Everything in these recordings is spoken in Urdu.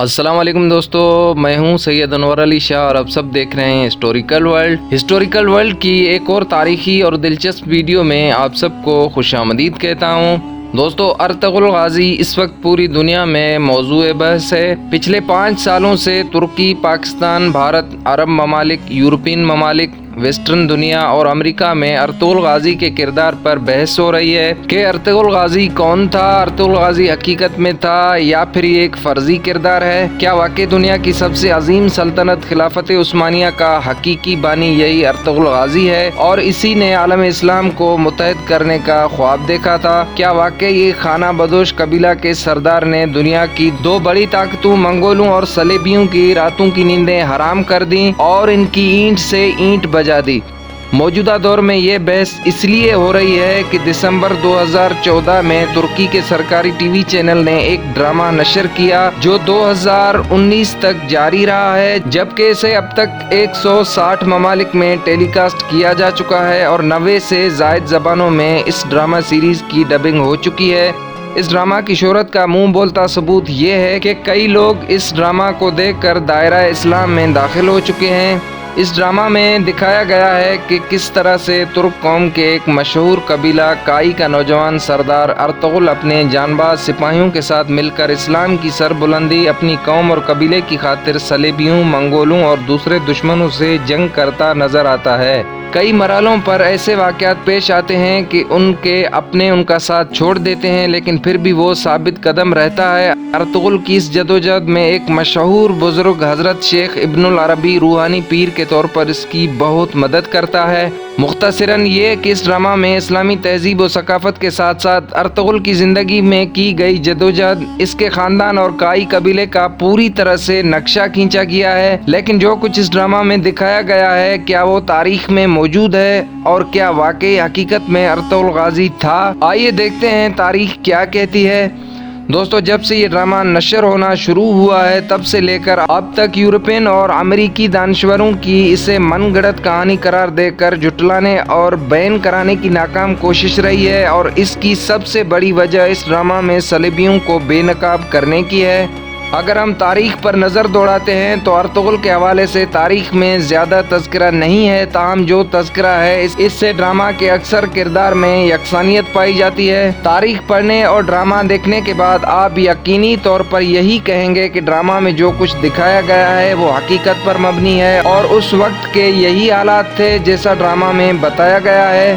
السلام علیکم دوستو، میں ہوں سید انور علی شاہ اور آپ سب دیکھ رہے ہیں ہسٹوریکل ورلڈ۔ ہسٹوریکل ورلڈ کی ایک اور تاریخی اور دلچسپ ویڈیو میں آپ سب کو خوش آمدید کہتا ہوں۔ دوستو، ارطغرل غازی اس وقت پوری دنیا میں موضوع بحث ہے۔ پچھلے 5 سالوں سے ترکی، پاکستان، بھارت، عرب ممالک، یورپین ممالک، ویسٹرن دنیا اور امریکہ میں ارطغرل غازی کے کردار پر بحث ہو رہی ہے کہ ارطغرل غازی کون تھا، ارطغرل غازی حقیقت میں تھا یا پھر یہ ایک فرضی کردار ہے؟ کیا واقعی دنیا کی سب سے عظیم سلطنت خلافت عثمانیہ کا حقیقی بانی یہی ارطغرل غازی ہے اور اسی نے عالم اسلام کو متحد کرنے کا خواب دیکھا تھا؟ کیا واقعی یہ خانہ بدوش قبیلہ کے سردار نے دنیا کی 2 بڑی طاقتوں منگولوں اور صلیبیوں کی راتوں کی نیندیں حرام کر دیں اور ان کی اینٹ سے اینٹ بجا دی؟ موجودہ دور میں یہ بحث اس لیے ہو رہی ہے کہ دسمبر 2014 میں ترکی کے سرکاری ٹی وی چینل نے ایک ڈرامہ نشر کیا جو 2019 تک جاری رہا ہے، جبکہ اسے اب تک 160 ممالک میں ٹیلی کاسٹ کیا جا چکا ہے اور 90 سے زائد زبانوں میں اس ڈرامہ سیریز کی ڈبنگ ہو چکی ہے۔ اس ڈرامہ کی شہرت کا منہ بولتا ثبوت یہ ہے کہ کئی لوگ اس ڈرامہ کو دیکھ کر دائرہ اسلام میں داخل ہو چکے ہیں۔ اس ڈرامہ میں دکھایا گیا ہے کہ کس طرح سے ترک قوم کے ایک مشہور قبیلہ کائی کا نوجوان سردار ارطغرل اپنے جانباز سپاہیوں کے ساتھ مل کر اسلام کی سربلندی، اپنی قوم اور قبیلے کی خاطر صلیبیوں، منگولوں اور دوسرے دشمنوں سے جنگ کرتا نظر آتا ہے۔ کئی مرحلوں پر ایسے واقعات پیش آتے ہیں کہ ان کے اپنے ان کا ساتھ چھوڑ دیتے ہیں، لیکن پھر بھی وہ ثابت قدم رہتا ہے۔ ارطغرل کی اس جدوجہد میں ایک مشہور بزرگ حضرت شیخ ابن العربی روحانی پیر کے طور پر اس کی بہت مدد کرتا ہے۔ مختصراً یہ کہ اس ڈرامہ میں اسلامی تہذیب و ثقافت کے ساتھ ساتھ ارطغرل کی زندگی میں کی گئی جدوجہد، اس کے خاندان اور کائی قبیلے کا پوری طرح سے نقشہ کھینچا گیا ہے۔ لیکن جو کچھ اس ڈرامہ میں دکھایا گیا ہے، کیا وہ تاریخ میں موجود ہے اور کیا واقعی حقیقت میں ارطغرل غازی تھا؟ آئیے دیکھتے ہیں تاریخ کیا کہتی ہے۔ دوستو، جب سے یہ ڈرامہ نشر ہونا شروع ہوا ہے تب سے لے کر اب تک یورپین اور امریکی دانشوروں کی اسے من گھڑت کہانی قرار دے کر جھٹلانے اور بیان کرانے کی ناکام کوشش رہی ہے، اور اس کی سب سے بڑی وجہ اس ڈرامہ میں صلیبیوں کو بے نقاب کرنے کی ہے۔ اگر ہم تاریخ پر نظر دوڑاتے ہیں تو ارطغرل کے حوالے سے تاریخ میں زیادہ تذکرہ نہیں ہے، تاہم جو تذکرہ ہے اس سے ڈرامہ کے اکثر کردار میں یکسانیت پائی جاتی ہے۔ تاریخ پڑھنے اور ڈرامہ دیکھنے کے بعد آپ یقینی طور پر یہی کہیں گے کہ ڈرامہ میں جو کچھ دکھایا گیا ہے وہ حقیقت پر مبنی ہے اور اس وقت کے یہی حالات تھے جیسا ڈرامہ میں بتایا گیا ہے۔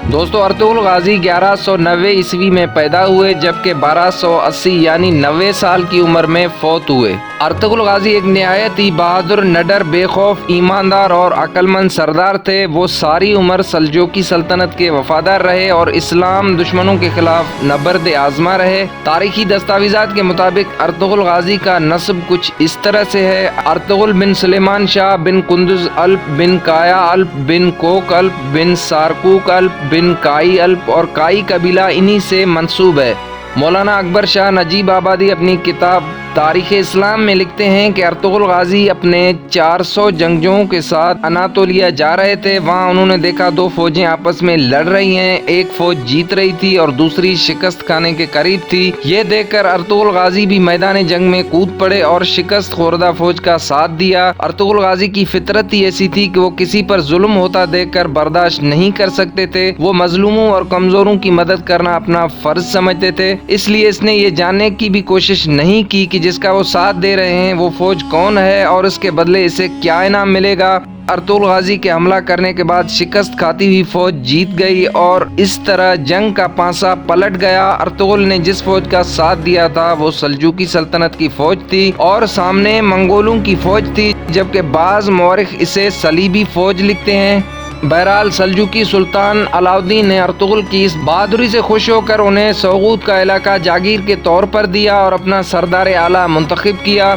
دوستو، ارطغرل غازی 1190 عیسوی میں پیدا ہوئے جبکہ 1280 یعنی 90 سال کی عمر میں فوت ہوئے۔ ارطغرل غازی ایک نہایت ہی بہادر، نڈر، بے خوف، ایماندار اور عقل مند سردار تھے۔ وہ ساری عمر سلجوقی سلطنت کے وفادار رہے اور اسلام دشمنوں کے خلاف نبرد آزما رہے۔ تاریخی دستاویزات کے مطابق ارطغرل غازی کا نسب کچھ اس طرح سے ہے: ارطغرل بن سلیمان شاہ بن قندز الپ بن کایا الپ بن کوک الپ بن سارکوک الپ بن کائی الپ، اور کائی قبیلہ انہی سے منسوب ہے۔ مولانا اکبر شاہ نجیب آبادی اپنی کتاب تاریخ اسلام میں لکھتے ہیں کہ ارطغرل غازی اپنے 400 جنگجوؤں کے ساتھ اناطولیہ جا رہے تھے۔ وہاں انہوں نے دیکھا 2 فوجیں آپس میں لڑ رہی ہیں، ایک فوج جیت رہی تھی اور دوسری شکست کھانے کے قریب تھی۔ یہ دیکھ کر ارطغرل غازی بھی میدان جنگ میں کود پڑے اور شکست خوردہ فوج کا ساتھ دیا۔ ارطغرل غازی کی فطرت ہی ایسی تھی کہ وہ کسی پر ظلم ہوتا دیکھ کر برداشت نہیں کر سکتے تھے۔ وہ مظلوموں اور کمزوروں کی مدد کرنا اپنا فرض سمجھتے تھے، اس لیے اس نے یہ جاننے کی بھی کوشش نہیں کی کہ جس کا وہ ساتھ دے رہے ہیں وہ فوج کون ہے اور اس کے بدلے اسے کیا انعام ملے گا۔ ارطغرل غازی کے حملہ کرنے کے بعد شکست کھاتی ہوئی فوج جیت گئی اور اس طرح جنگ کا پانسا پلٹ گیا۔ ارطغرل نے جس فوج کا ساتھ دیا تھا وہ سلجوقی سلطنت کی فوج تھی اور سامنے منگولوں کی فوج تھی، جبکہ بعض مورخ اسے صلیبی فوج لکھتے ہیں۔ بہرحال سلجوقی سلطان علاؤدین نے ارطغرل کی اس بہادری سے خوش ہو کر انہیں سوغوت کا علاقہ جاگیر کے طور پر دیا اور اپنا سردار اعلیٰ منتخب کیا۔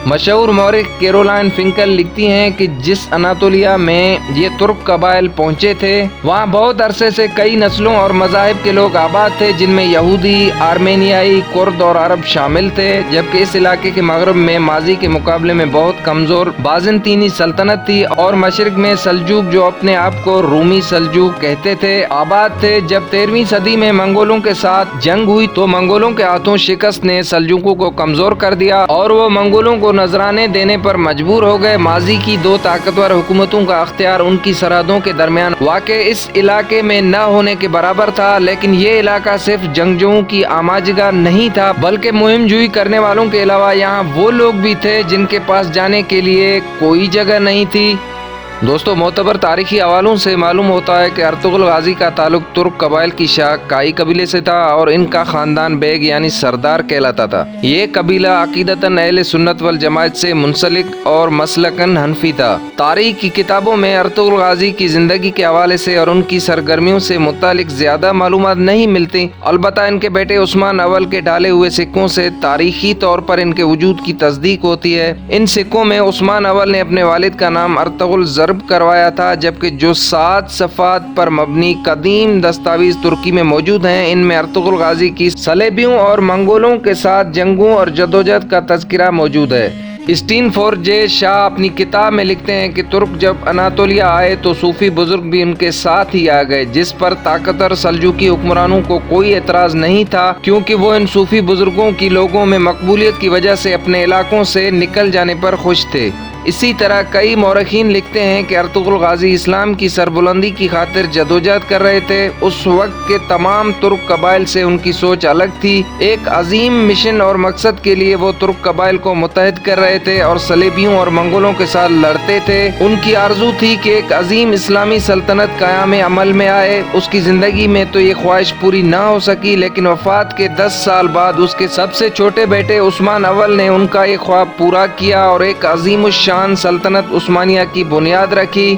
مشہور مورخ کیرولائن فنکل لکھتی ہیں کہ جس اناطولیہ میں یہ ترک قبائل پہنچے تھے وہاں بہت عرصے سے کئی نسلوں اور مذاہب کے لوگ آباد تھے، جن میں یہودی، آرمینیائی، کرد اور عرب شامل تھے، جبکہ اس علاقے کے مغرب میں ماضی کے مقابلے میں بہت کمزور بازنطینی سلطنت تھی اور مشرق میں سلجوق، جو اپنے آپ کو رومی سلجوق کہتے تھے، آباد تھے۔ جب 13ویں صدی میں منگولوں کے ساتھ جنگ ہوئی تو منگولوں کے ہاتھوں شکست نے سلجوقوں کو کمزور کر دیا اور وہ منگولوں کو نذرانے دینے پر مجبور ہو گئے۔ ماضی کی دو طاقتور حکومتوں کا اختیار ان کی سرحدوں کے درمیان واقع اس علاقے میں نہ ہونے کے برابر تھا، لیکن یہ علاقہ صرف جنگجوؤں کی آماجگاہ نہیں تھا بلکہ مہم جوئی کرنے والوں کے علاوہ یہاں وہ لوگ بھی تھے جن کے پاس جانے کے لیے کوئی جگہ نہیں تھی۔ دوستو، معتبر تاریخی حوالوں سے معلوم ہوتا ہے کہ ارطغرل غازی کا تعلق ترک قبائل کی شاخ کائی قبیلے سے تھا اور ان کا خاندان بیگ یعنی سردار کہلاتا تھا۔ یہ قبیلہ عقیدتاً اہل سنت والجماعت سے منسلک اور مسلکاً حنفی تھا۔ تاریخ کی کتابوں میں ارطغرل غازی کی زندگی کے حوالے سے اور ان کی سرگرمیوں سے متعلق زیادہ معلومات نہیں ملتی، البتہ ان کے بیٹے عثمان اول کے ڈالے ہوئے سکوں سے تاریخی طور پر ان کے وجود کی تصدیق ہوتی ہے۔ ان سکوں میں عثمان اول نے اپنے والد کا نام ارطغرل ضرب کروایا تھا، جبکہ جو 7 صفحات پر مبنی قدیم دستاویز ترکی میں موجود ہیں ان میں ارطغرل غازی کی صلیبیوں اور منگولوں کے ساتھ جنگوں اور جدوجہد کا تذکرہ موجود ہے۔ اسٹین فورج شاہ اپنی کتاب میں لکھتے ہیں کہ ترک جب اناطولیہ آئے تو صوفی بزرگ بھی ان کے ساتھ ہی آ گئے، جس پر طاقتور سلجوقی حکمرانوں کو کوئی اعتراض نہیں تھا، کیونکہ وہ ان صوفی بزرگوں کی لوگوں میں مقبولیت کی وجہ سے اپنے علاقوں سے نکل جانے پر خوش تھے۔ اسی طرح کئی مورخین لکھتے ہیں کہ ارطغرل غازی اسلام کی سربلندی کی خاطر جدوجہد کر رہے تھے۔ اس وقت کے تمام ترک قبائل سے ان کی سوچ الگ تھی۔ ایک عظیم مشن اور مقصد کے لیے وہ ترک قبائل کو متحد کر رہے تھے اور صلیبیوں اور منگولوں کے ساتھ لڑتے تھے۔ ان کی آرزو تھی کہ ایک عظیم اسلامی سلطنت قیام عمل میں آئے۔ اس کی زندگی میں تو یہ خواہش پوری نہ ہو سکی، لیکن وفات کے 10 سال بعد اس کے سب سے چھوٹے بیٹے عثمان اول نے ان کا یہ خواب پورا کیا اور ایک عظیم الشان سلطنت عثمانیہ کی بنیاد رکھی۔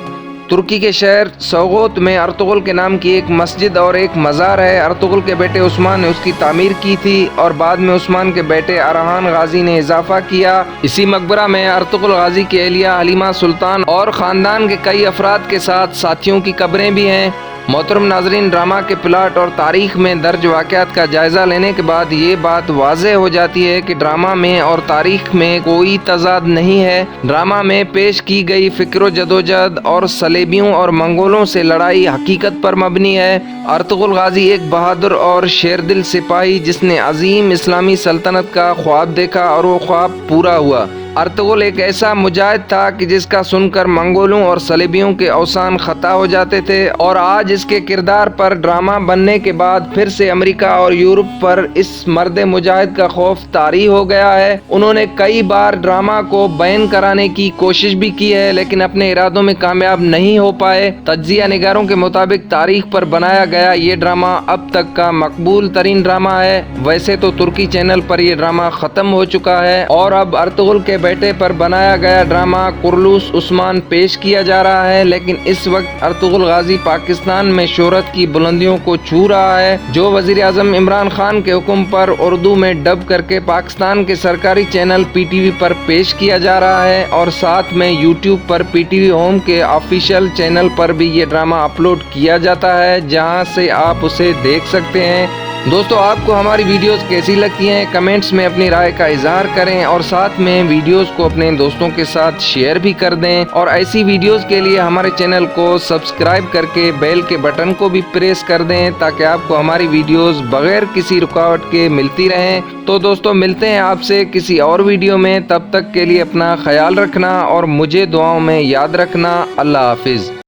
ترکی کے شہر سوغوت میں ارطغرل کے نام کی ایک مسجد اور ایک مزار ہے۔ ارطغرل کے بیٹے عثمان نے اس کی تعمیر کی تھی اور بعد میں عثمان کے بیٹے ارحان غازی نے اضافہ کیا۔ اسی مقبرہ میں ارطغرل غازی کی اہلیہ حلیمہ سلطان اور خاندان کے کئی افراد کے ساتھ ساتھیوں کی قبریں بھی ہیں۔ محترم ناظرین، ڈرامہ کے پلاٹ اور تاریخ میں درج واقعات کا جائزہ لینے کے بعد یہ بات واضح ہو جاتی ہے کہ ڈرامہ میں اور تاریخ میں کوئی تضاد نہیں ہے۔ ڈرامہ میں پیش کی گئی فکر و جدوجہد اور صلیبیوں اور منگولوں سے لڑائی حقیقت پر مبنی ہے۔ ارطغرل غازی ایک بہادر اور شیردل سپاہی جس نے عظیم اسلامی سلطنت کا خواب دیکھا اور وہ خواب پورا ہوا۔ ارطغرل ایک ایسا مجاہد تھا کہ جس کا سن کر منگولوں اور صلیبیوں کے اوسان خطا ہو جاتے تھے، اور آج اس کے کردار پر ڈرامہ بننے کے بعد پھر سے امریکہ اور یورپ پر اس مرد مجاہد کا خوف طاری ہو گیا ہے۔ انہوں نے کئی بار ڈرامہ کو بین کرانے کی کوشش بھی کی ہے، لیکن اپنے ارادوں میں کامیاب نہیں ہو پائے۔ تجزیہ نگاروں کے مطابق تاریخ پر بنایا گیا یہ ڈرامہ اب تک کا مقبول ترین ڈرامہ ہے۔ ویسے تو ترکی چینل پر یہ ڈرامہ ختم ہو چکا ہے اور اب ارطغرل کے بیٹے پر بنایا گیا ڈرامہ قرلوس عثمان پیش کیا جا رہا ہے، لیکن اس وقت ارطغرل غازی پاکستان میں شہرت کی بلندیوں کو چھو رہا ہے، جو وزیر اعظم عمران خان کے حکم پر اردو میں ڈب کر کے پاکستان کے سرکاری چینل پی ٹی وی پر پیش کیا جا رہا ہے، اور ساتھ میں یوٹیوب پر پی ٹی وی ہوم کے آفیشیل چینل پر بھی یہ ڈرامہ اپلوڈ کیا جاتا ہے، جہاں سے آپ اسے دیکھ سکتے ہیں۔ دوستو، آپ کو ہماری ویڈیوز کیسی لگتی ہیں کمنٹس میں اپنی رائے کا اظہار کریں، اور ساتھ میں ویڈیوز کو اپنے دوستوں کے ساتھ شیئر بھی کر دیں، اور ایسی ویڈیوز کے لیے ہمارے چینل کو سبسکرائب کر کے بیل کے بٹن کو بھی پریس کر دیں تاکہ آپ کو ہماری ویڈیوز بغیر کسی رکاوٹ کے ملتی رہیں۔ تو دوستو، ملتے ہیں آپ سے کسی اور ویڈیو میں، تب تک کے لیے اپنا خیال رکھنا اور مجھے دعاؤں میں یاد رکھنا۔ اللہ حافظ۔